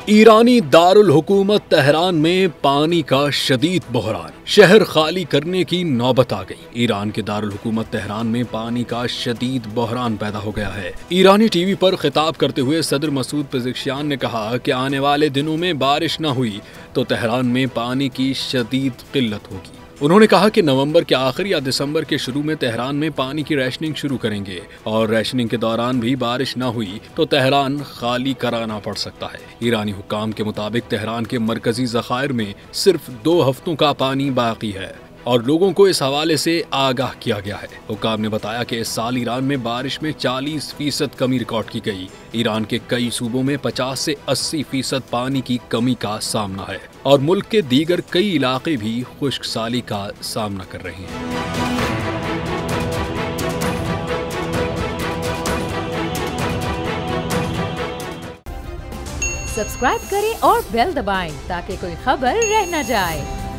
ईरानी दारुल हुकूमत तेहरान में पानी का शदीद बहरान, शहर खाली करने की नौबत आ गई। ईरान के दारुल हुकूमत तेहरान में पानी का शदीद बहरान पैदा हो गया है। ईरानी टीवी पर खिताब करते हुए सदर मसूद पेज़ेश्कियान ने कहा कि आने वाले दिनों में बारिश न हुई तो तेहरान में पानी की शदीद किल्लत होगी। उन्होंने कहा कि नवंबर के आखिर या दिसंबर के शुरू में तेहरान में पानी की रैशनिंग शुरू करेंगे और रैशनिंग के दौरान भी बारिश न हुई तो तेहरान खाली कराना पड़ सकता है। ईरानी हुक्काम के मुताबिक तेहरान के मरकजी ज़खायर में सिर्फ 2 हफ्तों का पानी बाकी है और लोगों को इस हवाले से आगाह किया गया है। हुक्काम ने बताया कि इस साल ईरान में बारिश में 40% कमी रिकॉर्ड की गई। ईरान के कई सूबों में 50 से 80% पानी की कमी का सामना है और मुल्क के दीगर कई इलाके भी खुश्क साली का सामना कर रहे हैं। सब्सक्राइब करें और बेल दबाएं ताकि कोई खबर रह न जाए।